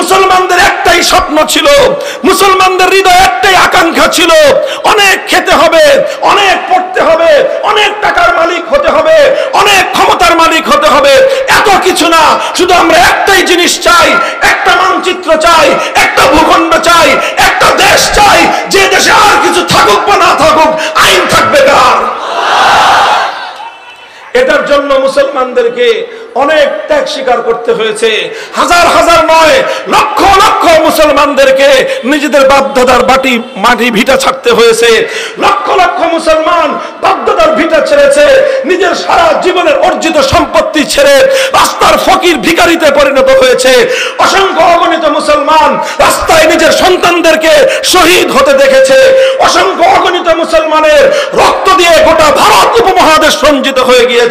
মুসলমানদের একটাই স্বপ্ন ছিল, মুসলমানদের হৃদয়ে একটাই আকাঙ্ক্ষা ছিল, অনেক খেতে হবে, অনেক পড়তে হবে, অনেক টাকার মালিক হতে হবে, অনেক ক্ষমতার মালিক হতে হবে। এত কিছু না, শুধু আমরা একটাই জিনিস চাই, একটা মানচিত্র চাই, একটা ভূখণ্ড চাই, একটা দেশ চাই, যে দেশে আর কিছু থাকুক বা না থাকুক আইন থাকবে কার? এটার জন্য মুসলমানদেরকে অনেক ত্যাগ স্বীকার করতে হয়েছে। হাজার হাজার নয়, লক্ষ লক্ষ মুসলমানদেরকে নিজেদের বাপদাদার মাটি ভিটা ছাড়তে হয়েছে। লক্ষ লক্ষ মুসলমান বাপদাদার ভিটা ছেড়েছে, নিজের সারা জীবনের অর্জিত সম্পত্তি ছেড়ে রাস্তার ফকির ভিখারিতে পরিণত হয়েছে। অসংখ্য অগণিত মুসলমান রাস্তায় নিজের সন্তানদেরকে শহীদ হতে দেখেছে। অসংখ্য অগণিত মুসলমানের রক্ত দিয়ে গোটা ভারত উপমহাদেশ রঞ্জিত হয়ে গিয়েছে।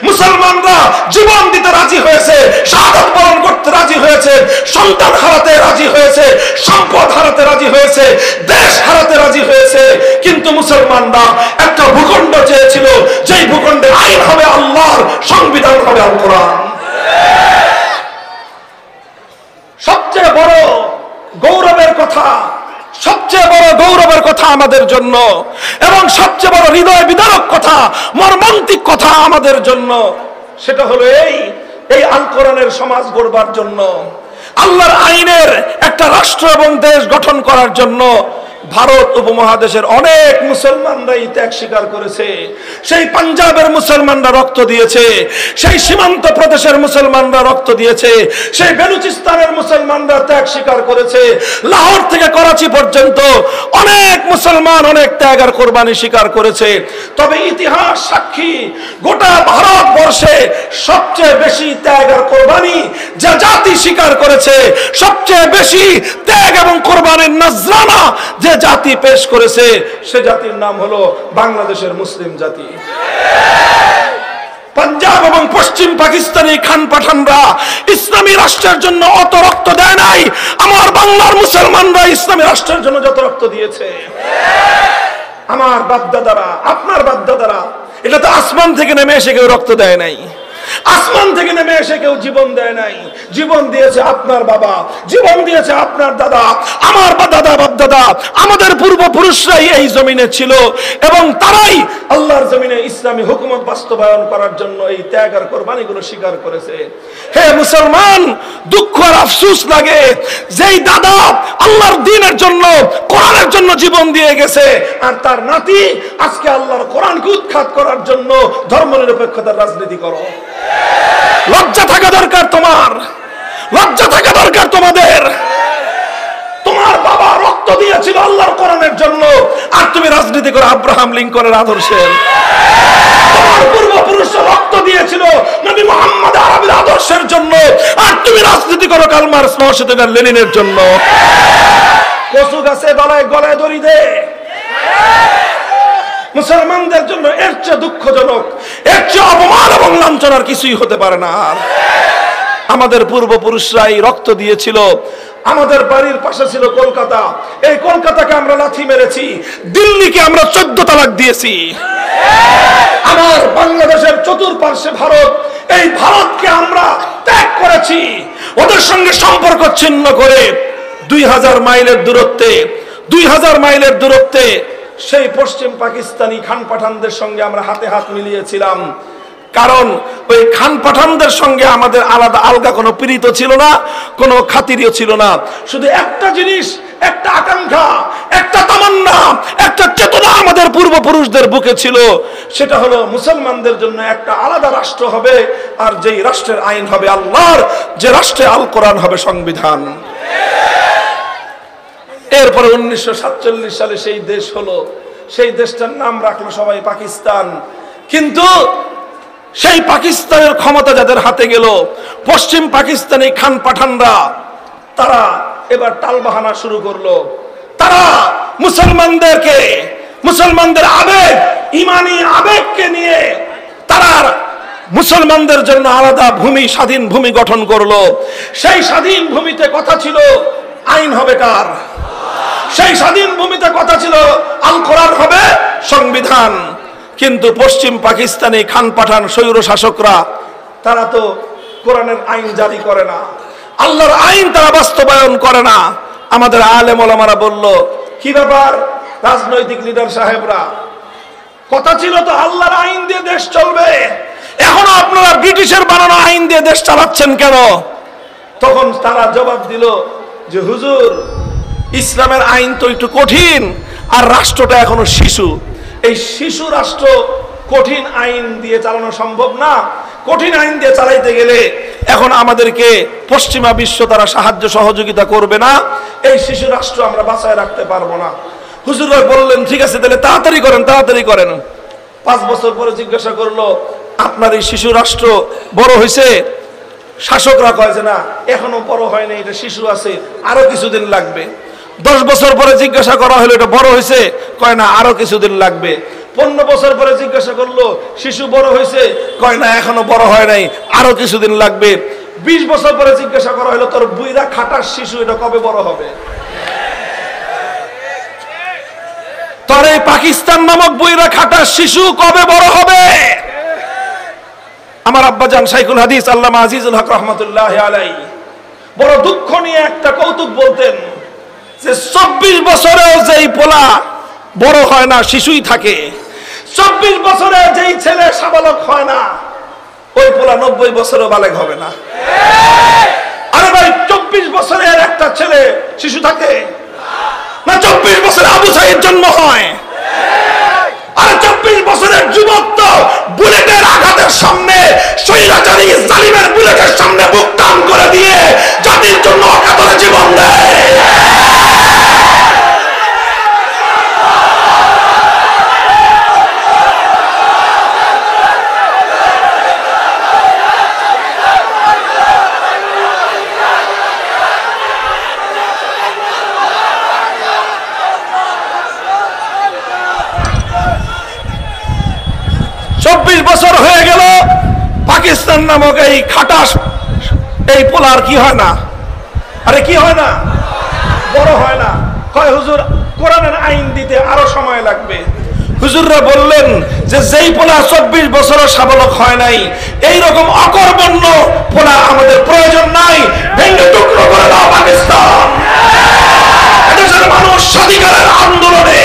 মুসলমানরা জীবন দিতে রাজি হয়েছে, শাহাদাত বরণ করতে রাজি হয়েছে, সন্তান হারাতে রাজি হয়েছে, সম্পদ হারাতে রাজি হয়েছে, দেশ হারাতে রাজি হয়েছে। কিন্তু মুসলমানরা একটা ভূখণ্ড চেয়েছিল, যেই ভূখণ্ডে আইন হবে আল্লাহর, সংবিধান হবে আল কোরআন। সবচেয়ে বড় গৌরবের কথা, সবচেয়ে বড় গৌরবের কথা আমাদের জন্য, এবং সবচেয়ে বড় হৃদয় বিদারক কথা, মর্মান্তিক কথা আমাদের জন্য, সেটা হলো এই আল কোরআনের সমাজ গড়বার জন্য, আল্লাহর আইনের একটা রাষ্ট্র এবং দেশ গঠন করার জন্য ভারত উপমহাদেশের অনেক মুসলমানরাই ত্যাগ স্বীকার করেছে। সেই পাঞ্জাবের মুসলমানরা রক্ত দিয়েছে, সেই সীমান্ত প্রদেশের মুসলমানরা রক্ত দিয়েছে, সেই বেলুচিস্তানের মুসলমানরা ত্যাগ স্বীকার করেছে। লাহোর থেকে করাচি পর্যন্ত অনেক মুসলমান অনেক ত্যাগ আর কোরবানি স্বীকার করেছে। তবে ইতিহাস সাক্ষী, গোটা ভারতবর্ষে সবচেয়ে বেশি ত্যাগ আর কোরবানি যে জাতি স্বীকার করেছে, সবচেয়ে বেশি ত্যাগ এবং কোরবানির নজরানা যে জাতি পেশ করেছে, সে জাতির নাম হলো বাংলাদেশের মুসলিম জাতি। পাঞ্জাব এবং পশ্চিম পাকিস্তানি খান পাঠানরা ইসলামী রাষ্ট্রের জন্য অত রক্ত দেয় নাই, আমার বাংলার মুসলমানরা ইসলামী রাষ্ট্রের জন্য যত রক্ত দিয়েছে। আমার বাপদাদারা, আপনার বাপদাদারা, এটা তো আসমান থেকে নেমে এসে কেউ রক্ত দেয় নাই, আসমান থেকে নেমে এসে কেউ জীবন দেয় নাই। জীবন দিয়েছে আপনার বাবা, জীবন দিয়েছে আপনার দাদা, আমার দাদা বাপদাদা, আমাদের পূর্বপুরুষরাই এই জমিনে ছিল, এবং তারাই আল্লাহর জমিনে ইসলামী হুকুমত বাস্তবায়ন করার জন্য এই ত্যাগ আর কোরবানিগুলো স্বীকার করেছে। হে মুসলমান, দুঃখ আর আফসোস লাগে, যেই দাদা আল্লাহর দ্বীনের জন্য, কোরআনের জন্য জীবন দিয়ে গেছে, আর তার নাতি আজকে আল্লাহর কোরআনকে উৎখাত করার জন্য ধর্মনিরপেক্ষতার রাজনীতি করো। লজ্জা থাকা দরকার তোমার, লজ্জা থাকা দরকার তোমাদের। তোমার বাবা রক্ত দিয়েছিল আল্লাহর কোরআনের জন্য, আর তুমি রাজনীতি করো আব্রাহাম লিঙ্কনের আদর্শের। তোমার পূর্বপুরুষরা রক্ত দিয়েছিল নবী মুহাম্মদ আরবির আদর্শের জন্য, আর তুমি রাজনীতি করো কার্ল মার্কস, মাও সেতুং, লেনিনের জন্য। কচু গাছে গলায় গলায় দড়ি দে। মুসলমানদের জন্য এর চেয়ে দুঃখজনক, এর চেয়ে অপমান এবং লাঞ্ছনার কিছুই হতে পারে না। আর আমাদের পূর্বপুরুষরাই রক্ত দিয়েছিল। আমাদের বাড়ির পাশে ছিল কলকাতা, এই কলকাতাকে আমরা লাথি মেরেছি, দিল্লিকে আমরা 14 তালাক দিয়েছি। আমার বাংলাদেশের চতুর্পার্শ্বে ভারত, এই ভারতকে আমরা ত্যাগ করেছি, ওদের সঙ্গে সম্পর্ক ছিন্ন করে 2000 মাইলের দূরত্বে, 2000 মাইলের দূরত্বে সেই পশ্চিম পাকিস্তানি খান পাঠানদের সঙ্গে আমরা হাতে হাত মিলিয়েছিলাম। কারণ ওই খান পাঠানদের সঙ্গে আমাদের আলাদা আলগা কোনো পীড়িত ছিল না, কোনো খাতিরও ছিল না। শুধু একটা জিনিস, একটা আকাঙ্ক্ষা, একটা তামান্না, একটা চেতনা আমাদের পূর্বপুরুষদের বুকে ছিল, সেটা হলো মুসলমানদের জন্য একটা আলাদা রাষ্ট্র হবে, আর যেই রাষ্ট্রের আইন হবে আল্লাহর, যে রাষ্ট্রে আল কোরআন হবে সংবিধান। এরপরে 1947 সালে সেই দেশ হলো, সেই দেশটার নাম রাখলো সবাই পাকিস্তান। কিন্তু সেই পাকিস্তানের ক্ষমতা যাদের হাতে গেল, পশ্চিম পাকিস্তানি খান পাঠানরা, তারা এবার টালবাহানা শুরু করলো। তারা মুসলমানদেরকে, মুসলমানদের আবেগ, ইমানি আবেগকে নিয়ে তারা মুসলমানদের জন্য আলাদা ভূমি, স্বাধীন ভূমি গঠন করলো। সেই স্বাধীন ভূমিতে কথা ছিল আইন হবে কার? সেই স্বাধীন ভূমিতে কথা ছিল আল কোরআন হবে সংবিধান। কিন্তু পশ্চিম পাকিস্তানি খান পাঠান স্বৈর শাসকরা, তারা তো কোরআনের আইন জারি করে না, আল্লাহর আইন তারা বাস্তবায়ন করে না। আমাদের আলেম ওলামারা বলল, কি ব্যাপার রাজনৈতিক লিডার সাহেবরা, কথা ছিল তো আল্লাহর আইন দিয়ে দেশ চলবে, এখনো আপনারা ব্রিটিশের বানানো আইন দিয়ে দেশ চালাচ্ছেন কেন? তখন তারা জবাব দিল যে হুজুর, ইসলামের আইন তো একটু কঠিন, আর রাষ্ট্রটা এখনো শিশু। এই শিশু রাষ্ট্র কঠিন আইন দিয়ে চালানো সম্ভব না। কঠিন আইন দিয়ে চালাইতে গেলে এখন আমাদেরকে পশ্চিমা বিশ্ব তারা সাহায্য সহযোগিতা করবে না, এই শিশু রাষ্ট্র আমরা বাঁচায় রাখতে পারবো না। হুজুররা বললেন, ঠিক আছে তাহলে তাড়াতাড়ি করেন, তাড়াতাড়ি করেন। 5 বছর পরে জিজ্ঞাসা করলো, আপনার এই শিশু রাষ্ট্র বড় হয়েছে? শাসকরা কয় যে না, এখনো বড় হয়নি, এটা শিশু আছে, আরো কিছুদিন লাগবে। 10 বছর পরে জিজ্ঞাসা করা হলো, এটা বড় হয়েছে? কয় না, আরো কিছুদিন লাগবে। 15 বছর পরে জিজ্ঞাসা করলো, শিশু বড় হয়েছে? কয় না, এখনো বড় হয় নাই, আরো কিছুদিন লাগবে। 20 বছর পরে জিজ্ঞাসা করা হলো, তোর বুইরা খাটার শিশু এটা কবে বড় হবে? তোর এই পাকিস্তান নামক বুইরা খাটার শিশু কবে বড় হবে? আমার আব্বাজান শাইখুল হাদিস আল্লামা আজিজুল হক রহমাতুল্লাহি আলাইহি বড় দুঃখ নিয়ে একটা কৌতুক বলতেন যে 24 বছরেও যেই পোলা বড় হয় না, শিশুই থাকে। 24 বছরে যেই ছেলে সাবালক হয় না, ওই পোলা 90 বছরেও বালেগ হবে না। আরে ভাই, 24 বছরের একটা ছেলে শিশু থাকে না? 24 বছরে আবু সাইদ জন্ম হয়। আর 24 বছরের যুবক তো বুলেটের আঘাতের সামনে, স্বৈরাচারী জালিমের বুলেটের সামনে বুক টান করে দিয়ে জাতির জন্য অকাতরে জীবন দেয়। বছর হয়ে গেল, পাকিস্তান নামক এই খাটাস এই পোলার কি হয় না? আরে কি হয় না? বড় হয় না। কয় হুজুর, কোরআনের আইন দিতে আরো সময় লাগবে। হুজুররা বললেন যে যেই পোলা 24 বছরও সাবলক হয় নাই, এইরকম অকর্মণ্য পোলা আমাদের প্রয়োজন নাই। ভেঙে টুকরো করে দাও পাকিস্তান। এদেশের মানুষ স্বাধিকারের আন্দোলনে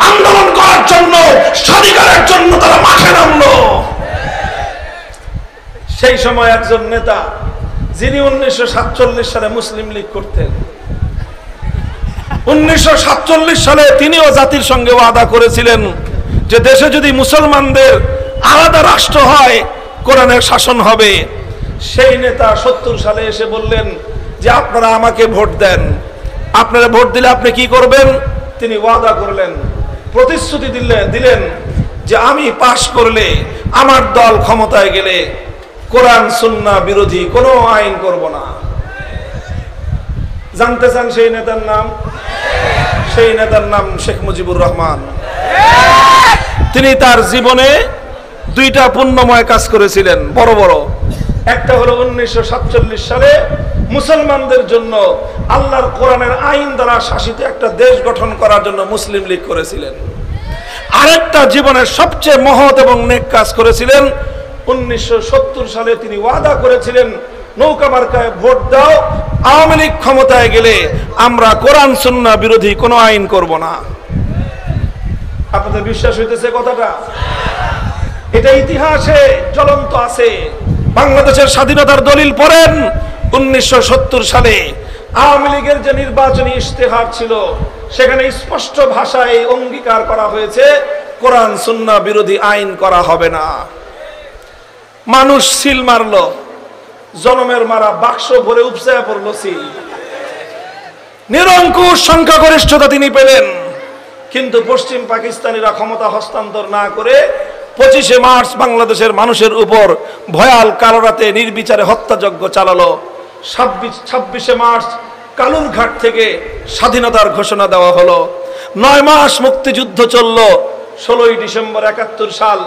আন্দোলন করার জন্য, স্বাধিকারের জন্য তারা মাঠে নামলো। সেই সময় একজন নেতা, যিনি 1947 সালে মুসলিম লীগ করতেন, 1947 সালে তিনিও জাতির সঙ্গে ওয়াদা করেছিলেন যে দেশে যদি মুসলমানদের আলাদা রাষ্ট্র হয়, কোরআনের শাসন হবে। সেই নেতা 70 সালে এসে বললেন যে আপনারা আমাকে ভোট দেন, আপনারা ভোট দিলে আপনি কি করবেন? তিনি ওয়াদা করলেন, প্রতিশ্রুতি দিলেন যে আমি পাশ করলে, আমার দল ক্ষমতায় গেলে কোরআন সুন্নাহ বিরোধী কোনো আইন করব না। জানতে চান সেই নেতার নাম? সেই নেতার নাম শেখ মুজিবুর রহমান। তিনি তার জীবনে 2টা পুণ্যময় কাজ করেছিলেন, বড় বড়। একটা হলো 1947 সালে মুসলমানদের জন্য আল্লাহর কোরআনের আইন দ্বারা শাসিত একটা দেশ গঠন করার জন্য মুসলিম লীগ করেছিলেন। আরেকটা জীবনের সবচেয়ে মহৎ এবং নেক কাজ করেছিলেন, 1970 সালে তিনি ওয়াদা করেছিলেন, নৌকা মার্কায় ভোট দাও, আওয়ামী লীগ ক্ষমতায় গেলে আমরা কোরআন সুন্নাহ বিরোধী কোনো আইন করব না। আপনাদের বিশ্বাস হইতেছে কথাটা? এটা ইতিহাসে জ্বলন্ত আছে। বাংলাদেশের স্বাধীনতার দলিল পড়েন, 1970 সালে আওয়ামী লীগের যে নির্বাচনী ইশতেহার ছিল, সেখানে স্পষ্ট ভাষায় অঙ্গীকার করা হয়েছে কোরআন সুন্নাহ বিরোধী আইন করা হবে না। মানুষ সিল মারলো, জনমের মারা বাক্স ভরে উপচায় পড়লো সিল। নিরঙ্কুশ সংখ্যাগরিষ্ঠতা তিনি পেলেন, কিন্তু পশ্চিম পাকিস্তানিরা ক্ষমতা হস্তান্তর না করে 25শে মার্চ বাংলাদেশের মানুষের উপর ভয়াল কালো রাতে নির্বিচারে হত্যাযজ্ঞ চালালো। 26শে মার্চ কালুরঘাট থেকে স্বাধীনতার ঘোষণা দেওয়া হলো। 9 মাস মুক্তিযুদ্ধ চলল। 16ই ডিসেম্বর 71 সাল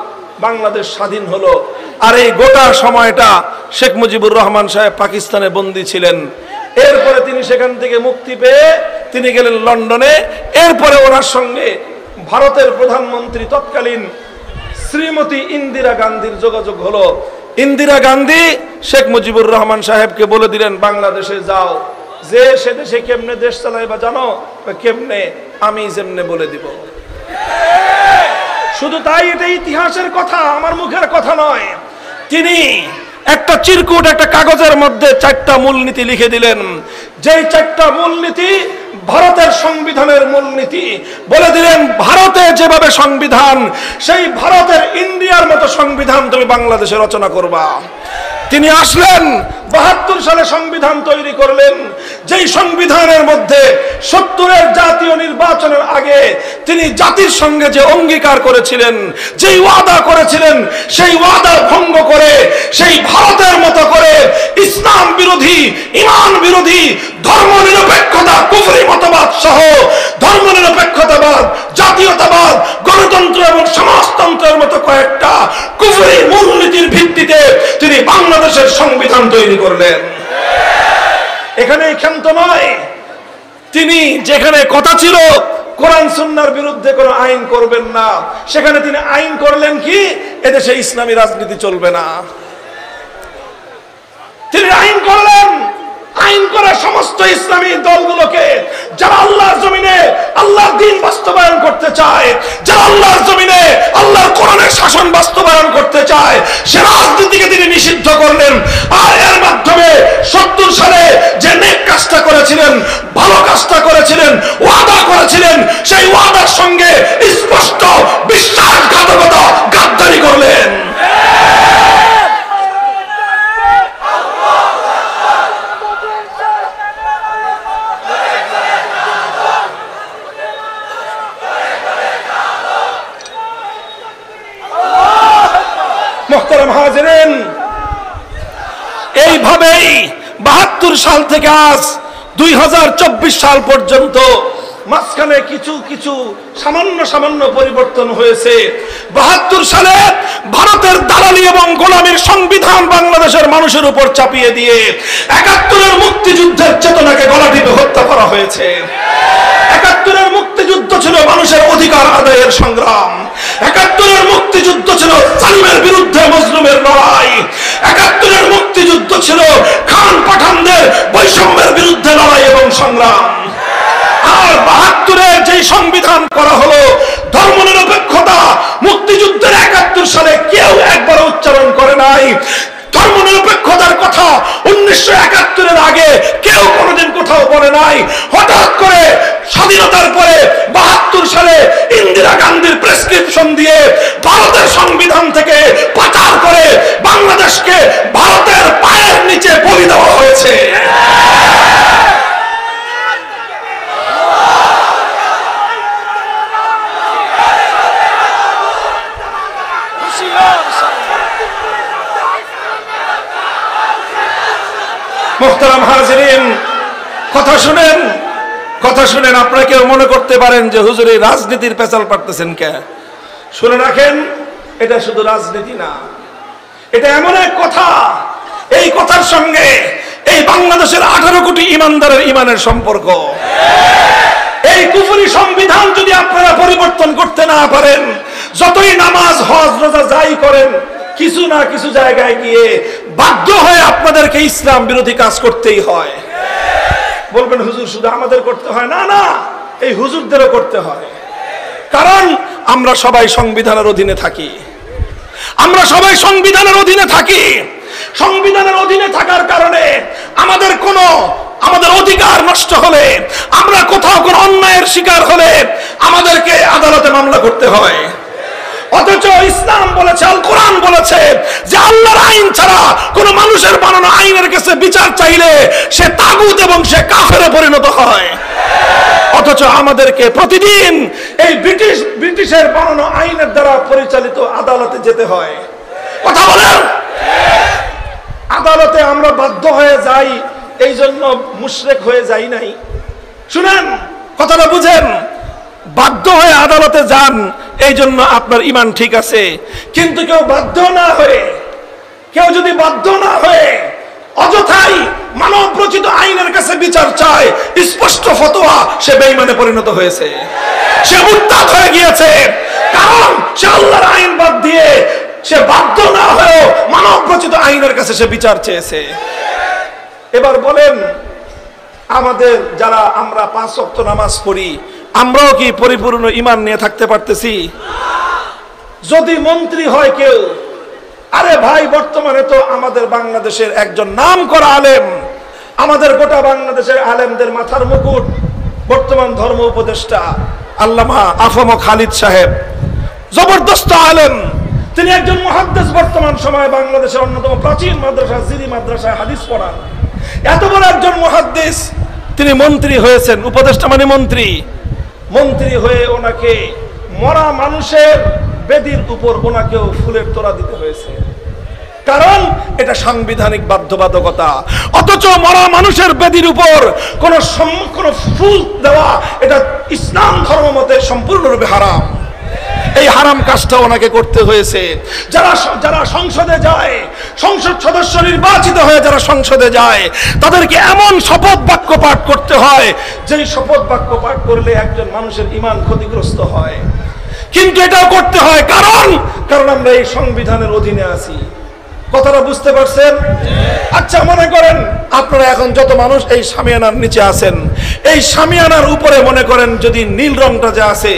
বাংলাদেশ স্বাধীন হলো। আর এই গোটা সময়টা শেখ মুজিবুর রহমান সাহেব পাকিস্তানে বন্দী ছিলেন। এরপরে তিনি সেখান থেকে মুক্তি পেয়ে তিনি গেলেন লন্ডনে। এরপরে ওনার সঙ্গে ভারতের প্রধানমন্ত্রী তৎকালীন শ্রীমতী ইন্দিরা গান্ধীর যোগাযোগ হলো। ইন্দিরা গান্ধী শেখ মুজিবুর রহমান সাহেবকে বলে দিলেন বাংলাদেশে যাও, যে সে দেশে কেমনে দেশ চালাইবা জানো? কেমনে? আমি যেমনে বলে দিব। শুধু তাই, এটা ইতিহাসের কথা, আমার মুখের কথা নয়। তিনি একটা চিরকুট একটা কাগজের মধ্যে 4টা মূলনীতি লিখে দিলেন, যেই 4টা মূলনীতি ভারতের সংবিধানের মূলনীতি। বলে দিলেন ভারতে যেভাবে সংবিধান, সেই ভারতের ইন্ডিয়ার মতো সংবিধান তুমি বাংলাদেশে রচনা করবা। তিনি আসলেন 72 সালে সংবিধান তৈরি করলেন, যেই সংবিধানের মধ্যে 70-এর জাতীয় নির্বাচনের আগে তিনি জাতির সঙ্গে যে অঙ্গীকার করেছিলেন, যেই ওয়াদা করেছিলেন, সেই ওয়াদা ভঙ্গ করে সেই ভারতের মতো করে ইসলাম বিরোধী, ঈমান বিরোধী, ধর্মনিরপেক্ষতা, কুফরি মতবাদ সহ ধর্মনিরপেক্ষতাবাদ, জাতীয়তাবাদ, গণতন্ত্র এবং সমাজতন্ত্রের মতো কয়েকটা কুফরি মূলনীতির ভিত্তিতে তিনি বাংলাদেশের সংবিধান তৈরি করলেন। এখানে ক্ষান্ত নয়, তিনি যেখানে কথা ছিল কোরআন সুন্নাহর বিরুদ্ধে কোনো আইন করবেন না, সেখানে তিনি আইন করলেন কি? এদেশে ইসলামী রাজনীতি চলবে না। তিনি আইন করলেন, আইন করে সমস্ত ইসলামী দলগুলোকে, যারা আল্লাহর জমিনে আল্লাহর দ্বীন বাস্তবায়ন করতে চায়, যারা আল্লাহর জমিনে আল্লাহর কোরআনের শাসন বাস্তবায়ন করতে চায়, সে রাজনীতিকে তিনি নিষিদ্ধ করলেন। আর এর মাধ্যমে 70 সালে যে নেক কাজটা করেছিলেন, ভালো কাজটা করেছিলেন, ওয়াদা করেছিলেন, সেই ওয়াদার সঙ্গে স্পষ্ট বিশ্বাসঘাতকতা, গাদ্দারি করলেন। মুহতারাম হাজিরিন, এইভাবেই 72 সাল থেকে আজ 2024 সাল পর্যন্ত মাঝখানে কিছু কিছু সামান্য পরিবর্তন হয়েছে। 72 সালে ভারতের দালালি এবং গোলামীর সংবিধান বাংলাদেশের মানুষের উপর চাপিয়ে দিয়ে 71-এর মুক্তিযুদ্ধের চেতনাকে গলা টিপে হত্যা করা হয়েছে। 71-এর মুক্তিযুদ্ধ ছিল মানুষের অধিকার আদায়ের সংগ্রাম। 71-এর মুক্তিযুদ্ধ ছিল জালিমের বিরুদ্ধে মজলুমের লড়াই। 71-এর মুক্তিযুদ্ধ ছিল খান পাঠানদের বৈষম্যের বিরুদ্ধে লড়াই এবং সংগ্রাম। আর 72-এর যে সংবিধান করা হলো, ধর্মনিরপেক্ষতা, মুক্তিযুদ্ধের 71 সালে কেউ একবার উচ্চারণ করে নাই। ধর্মনিরপেক্ষতার কথা 1971-এর আগে কেউ কোনোদিন কোথাও বলে নাই। হঠাৎ করে স্বাধীনতার পরে 72 সালে ইন্দিরা গান্ধীর প্রেসক্রিপশন দিয়ে ভারতের সংবিধান থেকে পাচার করে বাংলাদেশকে ভারতের পায়ের নিচে বলি দেওয়া হয়েছে। মুহতারাম হাজিরিন, কথা শুনেন। আপনারা কেউ মনে করতে পারেন যে হুজুর এই রাজনীতির পেছাল পারতেছেন কে? শুনে রাখেন, এটা শুধু রাজনীতি না, এটা এমন এক কথা, এই কথার সঙ্গে এই বাংলাদেশের 18 কোটি ইমানদারের ইমানের সম্পর্ক। এই কুফরি সংবিধান যদি আপনারা পরিবর্তন করতে না পারেন, যতই নামাজ, হজ, রোজা যাই করেন, কিছু না কিছু জায়গায় গিয়ে বাধ্য হয়ে আপনাদেরকে ইসলাম বিরোধী কাজ করতেই হয়। বলবেন হুজুর শুধু আমাদের করতে হয়? না না, এই হুজুরদেরও করতে হয়। কারণ আমরা সবাই সংবিধানের অধীনে থাকি। আমরা সবাই সংবিধানের অধীনে থাকি। সংবিধানের অধীনে থাকার কারণে আমাদের অধিকার নষ্ট হলে, আমরা কোথাও কোনো অন্যায়ের শিকার হলে আমাদেরকে আদালতে মামলা করতে হয়। অথচ ইসলাম বলেছে, আল কোরআন বলেছে যে আল্লাহর আইন ছাড়া কোন মানুষের বানানো আইনের কাছে বিচার চাইলে সে তাগুত এবং সে কাফেরে পরিণত হয়। অথচ আমাদেরকে প্রতিদিন এই ব্রিটিশের বানানো আইনের দ্বারা পরিচালিত আদালতে যেতে হয়। কথা বলেন, আদালতে আমরা বাধ্য হয়ে যাই, এই জন্য মুশরিক হয়ে যাই নাই। শুনেন, কথাটা বুঝেন, বাধ্য হয়ে আদালতে যান, এই জন্য আপনার ঈমান ঠিক আছে। কিন্তু কেউ যদি বাধ্য না হয়ে অযথাই মানব রচিত আইনের কাছে বিচার চায়, স্পষ্ট ফতোয়া, সে বেঈমানে পরিণত হয়েছে, সে মুরতাদ হয়ে গিয়েছে। কারণ সে আল্লাহর আইন বাদ দিয়ে সে বাধ্য না হয়েও মানব রচিত আইনের কাছে সে বিচার চেয়েছে। এবার বলেন, আমাদের যারা আমরা 5 ওয়াক্ত নামাজ পড়ি, আমরাও কি পরিপূর্ণ ঈমান নিয়ে থাকতে পারতেছি? যদি মন্ত্রী হয় কেউ, আরে ভাই, বর্তমানে তো আমাদের বাংলাদেশের একজন নামকরা আলেম, আমাদের গোটা বাংলাদেশের আলেমদের মাথার মুকুট, বর্তমান ধর্ম উপদেষ্টা আল্লামা আফম খালিদ সাহেব, জবরদস্ত আলেম। তিনি একজন মুহাদ্দিস, বর্তমান সময়ে বাংলাদেশের অন্যতম প্রাচীন মাদ্রাসা জিরি মাদ্রাসায় হাদিস পড়ান। এত বড় একজন মুহাদ্দিস, তিনি মন্ত্রী হয়েছেন। উপদেষ্টা মানে মন্ত্রী। মন্ত্রী হয়ে ওনাকে মরা মানুষের বেদির উপর ওনাকেও ফুলের তোড়া দিতে হয়েছে, কারণ এটা সাংবিধানিক বাধ্যবাধকতা। অথচ মরা মানুষের বেদির উপর কোন ফুল দেওয়া এটা ইসলাম ধর্ম মতে সম্পূর্ণরূপে হারাম। এই হারাম কাজটা ওনাকে করতে হয়েছে। যারা সংসদে যায়, সংসদ সদস্য নির্বাচিত হয়ে যারা সংসদে যায়, তাদেরকে এমন শপথ বাক্য পাঠ করতে হয় যেই শপথ বাক্য পাঠ করলে একজন মানুষের ঈমান ক্ষতিগ্রস্ত হয়। কিন্তু এটাও করতে হয় কারণ আমরা এই সংবিধানের অধীনে আছি। কথাটা বুঝতে পারছেন? আচ্ছা, মনে করেন আপনারা এখন যত মানুষ এই শামিয়ানার নিচে আছেন, এই শামিয়ানার উপরে মনে করেন যদি নীল রংটা যে আছে,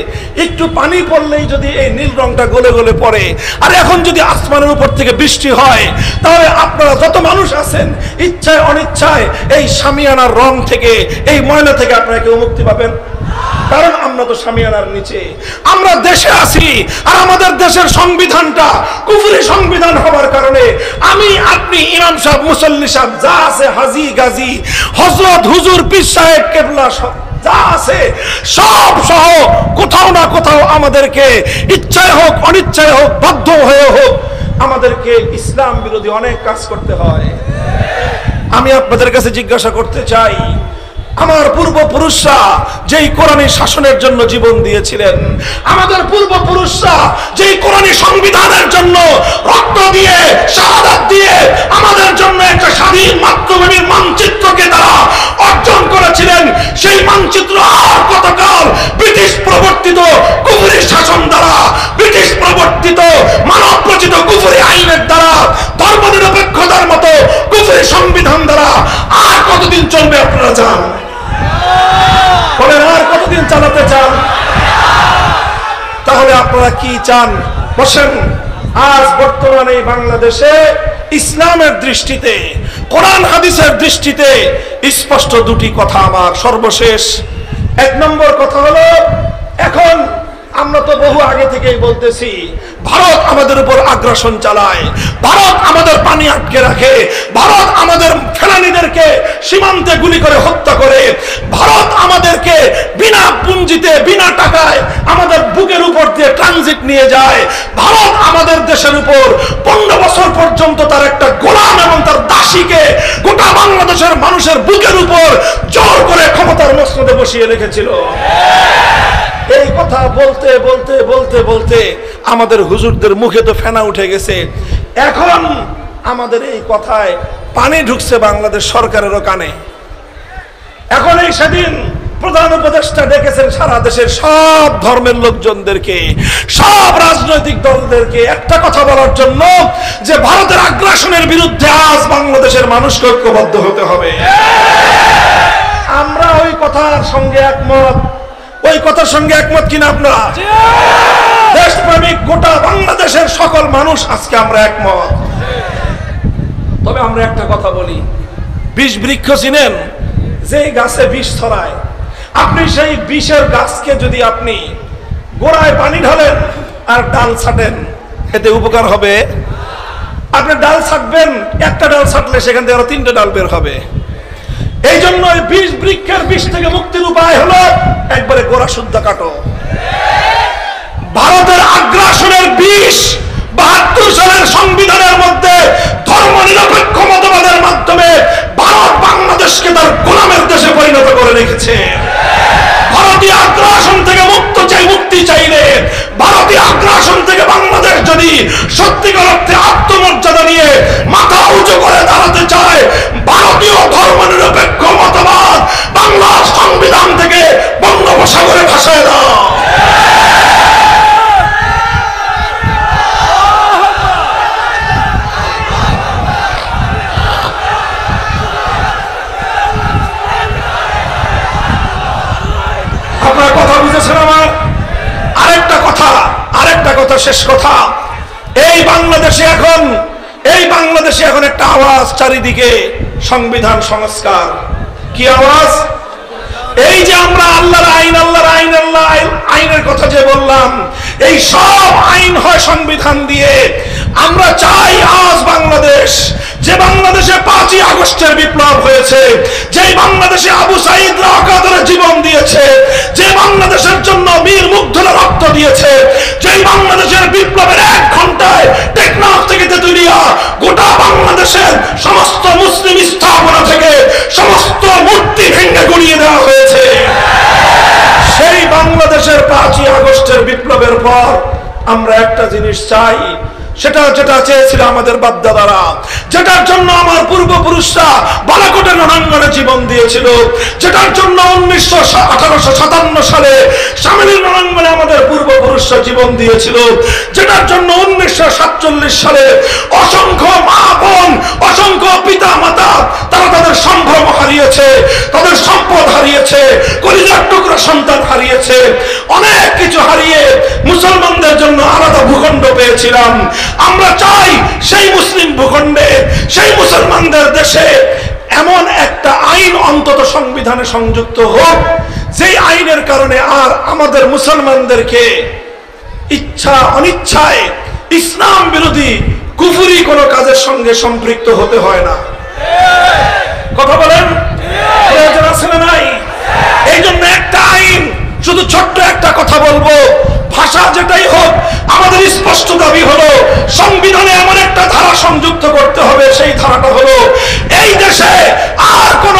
একটু পানি পড়লেই যদি এই নীল রংটা গলে গলে পড়ে, আর এখন যদি আসমানের উপর থেকে বৃষ্টি হয়, তাহলে আপনারা যত মানুষ আছেন ইচ্ছায় অনিচ্ছায় এই শামিয়ানার রং থেকে, এই ময়লা থেকে আপনারা কেউ মুক্তি পাবেন? কারণ আমরা তো শামিয়ানার নিচে, আমরা দেশে আছি। আর আমাদের দেশের সংবিধানটা কুফরি সংবিধান হওয়ার কারণে আমি, আপনি, ইমাম সাহেব, মুসল্লি সাহেব, যা আছে, হাজি গাজী, হযরত, হুজুর, পীর সাহেব, কেবলা, যা আছে সব সহ কোথাও না কোথাও আমাদেরকে ইচ্ছায় হোক অনিচ্ছায় হোক, বাধ্য হয়ে হোক, আমাদেরকে ইসলাম বিরোধী অনেক কাজ করতে হয়। আমি আপনাদের কাছে জিজ্ঞাসা করতে চাই, আমার পূর্বপুরুষরা যেই কোরআনী শাসনের জন্য জীবন দিয়েছিলেন, আমাদের পূর্বপুরুষরা যেই কোরআনী সংবিধানের জন্য রক্ত দিয়ে, শাহাদাত দিয়ে আমাদের জন্য একটা স্বাধীন মাতৃভূমির মানচিত্রকে তারা অর্জন করেছিলেন, সেই মানচিত্র আর কতকাল ব্রিটিশ প্রবর্তিত কুফরি শাসন দ্বারা, ব্রিটিশ প্রবর্তিত মানব রচিত কুফরি আইনের দ্বারা, ধর্মনিরপেক্ষতার মতো কুফরি সংবিধান দ্বারা আর কতদিন চলবে আপনারা জান? বলেন, আর কতদিন চালাতে চান? তাহলে আপনারা কি চান? বসেন। আজ বর্তমানে বাংলাদেশে ইসলামের দৃষ্টিতে, কোরআন হাদিসের দৃষ্টিতে স্পষ্ট দুটি কথা আমার। সর্বশেষ 1 নম্বর কথা হলো, এখন আমরা তো বহু আগে থেকেই বলতেছি, ভারত আমাদের উপর আগ্রাসন চালায়, ভারত আমাদের পানি আটকে রাখে, ভারত আমাদের ফেলানীদেরকে সীমান্তে গুলি করে হত্যা করে, ভারত আমাদেরকে বিনা পুঁজিতে, বিনা টাকায় আমাদের বুকের উপর দিয়ে ট্রানজিট নিয়ে যায়, ভারত আমাদের দেশের উপর 15 বছর পর্যন্ত তার একটা গোলাম এবং তার দাসীকে গোটা বাংলাদেশের মানুষের বুকের উপর জোর করে ক্ষমতার মসনদে বসিয়ে রেখেছিল। এই কথা বলতে বলতে বলতে বলতে আমাদের হুজুরদের মুখে তো ফেনা উঠে গেছে। এখন আমাদের এই কথায় পানি ঢুকছে বাংলাদেশ সরকারেরও কানে। এখন এই সেদিন প্রধান উপদেষ্টা ডেকেছেন সারা দেশের সব ধর্মের লোকজনদেরকে, সব রাজনৈতিক দলদেরকে একটা কথা বলার জন্য যে ভারতের আগ্রাসনের বিরুদ্ধে আজ বাংলাদেশের মানুষকে ঐক্যবদ্ধ হতে হবে। আমরা ওই কথার সঙ্গে একমত। ওই কথার সঙ্গে একমত কিনা আপনারা? দেশপ্রেমিক গোটা বাংলাদেশের সকল মানুষ আজকে আমরা একমত। তবে আমরা একটা কথা বলি, বিষ বৃক্ষ চিনেন? যে গাছে বিষ ছড়ায়, আপনি সেই বিষের গাছকে যদি আপনি গোড়ায় পানি ঢালেন আর ডাল ছাটেন, এতে উপকার হবে? আপনি ডাল ছাটবেন, একটা ডাল ছাটলে সেখান থেকে আরো 3টে ডাল বের হবে। এই জন্য বিষ বৃক্ষের বিষ থেকে মুক্তির উপায় হলো একবারে গোড়া শুদ্ধ কাটো। ভারতের আগ্রাসনের বিষ 72 সালের সংবিধানের মধ্যে ধর্ম নিরপেক্ষ মতবাদের মাধ্যমে ভারত বাংলাদেশকে তার গোলামের দেশে পরিণত করে রেখেছে। ভারতীয় আগ্রাসন থেকে মুক্তি চাইলে, ভারতীয় আগ্রাসন থেকে বাংলাদেশ যদি সত্যিকার অর্থে আত্মমর্যাদা নিয়ে মাথা উঁচু করে দাঁড়াতে চায়, ভারতীয় ধর্ম নিরপেক্ষ মতবাদ বাংলার সংবিধান থেকে বঙ্গোপসাগরে ভাসায় দাও। আপনারা কথা বুঝেছেন আমার? আরেকটা কথা, শেষ কথা। এই বাংলাদেশে এখন একটা আওয়াজ চারিদিকে, সংবিধান সংস্কার। কি আওয়াজ? এই যে আমরা আল্লাহর আইনের কথা যে বললাম, এই সব আইন হয় সংবিধান দিয়ে। আমরা চাই আজ বাংলাদেশ, যে বাংলাদেশে 5ই আগস্টের বিপ্লব হয়েছে, যে বাংলাদেশে আবু সাঈদ অকাতরে জীবন দিয়েছে, যে বাংলাদেশের জন্য বীর মুগ্ধরা রক্ত দিয়েছে, যে বাংলাদেশের বিপ্লবের 1 ঘন্টায় টেকনাফ থেকে তেতুলিয়া গোটা বাংলাদেশের সমস্ত মুসলিম স্থাপনা থেকে সমস্ত মূর্তি ভেঙে গুড়িয়ে দেওয়া হয়েছে, সেই বাংলাদেশের 5ই আগস্টের বিপ্লবের পর আমরা একটা জিনিস চাই, যেটা চেয়েছিল আমাদের বাপদাদারা, যেটার জন্য আমার পূর্বপুরুষরা বালাকোটের রণাঙ্গনে জীবন দিয়েছিল, যেটার জন্য 1857 সালে সামেলির রণাঙ্গনে আমাদের পূর্বপুরুষরা জীবন দিয়েছিল, যেটার জন্য 1947 সালে অসংখ্য মা বোন, অসংখ্য পিতা মাতা তারা তাদের সম্ভ্রম হারিয়েছে, তাদের সম্পদ হারিয়েছে, কলিজার টুকরা সন্তান হারিয়েছে, অনেক কিছু হারিয়ে মুসলমানদের জন্য আলাদা ভূখণ্ড পেয়েছিলাম। আমরা চাই সেই মুসলিম ভূখণ্ডে, সেই মুসলমানদের দেশে এমন একটা আইন অন্তত সংবিধানে সংযুক্ত হোক, যেই আইনের কারণে আর আমাদের মুসলমানদেরকে ইচ্ছা অনিচ্ছায় ইসলাম বিরোধী কুফরি কোনো কাজের সঙ্গে সম্পৃক্ত হতে হয় না। কথা বলেন, প্রয়োজন আছে না নাই? এই জন্য একটা আইন, শুধু ছোট্ট একটা কথা বলবো, ভাষা যেটাই হোক, আমাদের স্পষ্ট দাবি হলো সংবিধানে এমন একটা ধারা সংযুক্ত করতে হবে, সেই ধারাটা হলো এই দেশে আর কোন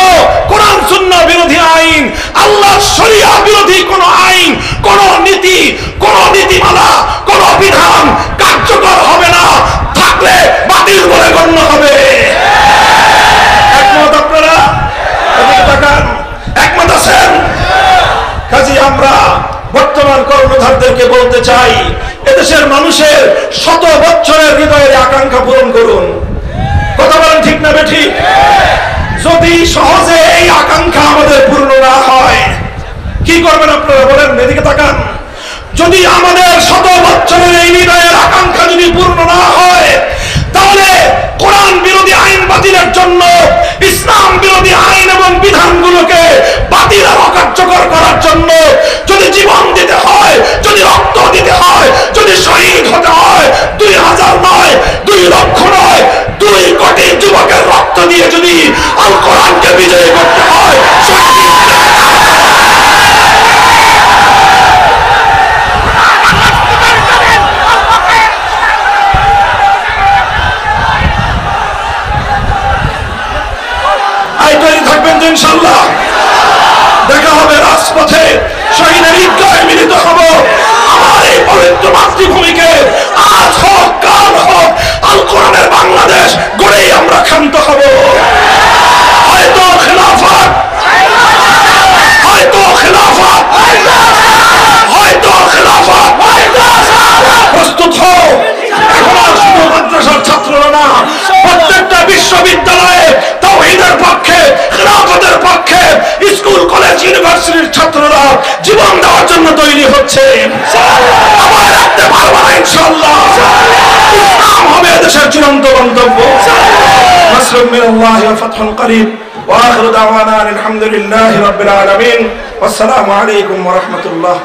কোরআন সুন্নাহ বিরোধী আইন, আল্লাহ শরিয়া বিরোধী কোন আইন, কোন নীতি, কোন নীতিমালা, কোন বিধান কার্যকর হবে না, থাকলে বাতিল বলে গণ্য হবে। একমত আপনারা? একমত আছেন? কাজী আমরা বর্তমান কর্ণধারদেরকে বলতে চাই, এদেশের মানুষের 100 বছরের হৃদয়ের আকাঙ্ক্ষা পূরণ করুন। কথা বলেন ঠিক না বেঠিক? যদি সহজে এই আকাঙ্ক্ষা আমাদের পূর্ণ না হয়, কি করবেন আপনারা বলেন? এদিকে তাকান। যদি আমাদের 100 বছরের এই হৃদয়ের আকাঙ্ক্ষা যদি পূর্ণ না হয়, তাহলে কোরআন বিরোধী আইন বাতিলের জন্য, ইসলাম বিরোধী আইন এবং বিধানগুলোকে বাতিল আর অকার্যকর করার জন্য যদি জীবন দিতে হয়, যদি রক্ত দিতে হয়, যদি শহীদ হতে হয়, 2000 নয়, 2 লক্ষ নয়, 2 কোটি যুবকের রক্ত দিয়ে যদি আল কোরআনকে বিজয়ী করতে হয়, ইনশাআল্লাহ দেখা হবে রাজপথে, শহীদের ঈদগাহে মিলিত হব। আমার এই পবিত্র মাতৃভূমিকে আজ হোক কাল হোক আল কোরআনের বাংলাদেশ গড়েই আমরা ক্ষান্ত হব। হয়তো খেলাফত, হয়তো খেলাফত, হয়তো খেলাফত। প্রস্তুত হও। এখন আর শুধু মাদ্রাসার ছাত্ররা না, প্রত্যেকটা বিশ্ববিদ্যালয়ে তাওহীদের পক্ষে, খেলাফতের পক্ষে, স্কুল কলেজ ইউনিভার্সিটির ছাত্ররা জীবন দেওয়ার জন্য তৈরি হচ্ছে। আমার রাখতে পারবো না ইনশাআল্লাহ। ইসলাম হবে দেশের চূড়ান্ত গন্তব্য। নাসরুম মিনাল্লাহি ওয়া ফাতহুন করিব ওয়া আখিরু দাওয়ানা আলহামদুলিল্লাহি রাব্বিল আলামিন। ওয়াসসালামু আলাইকুম ওয়া রাহমাতুল্লাহ।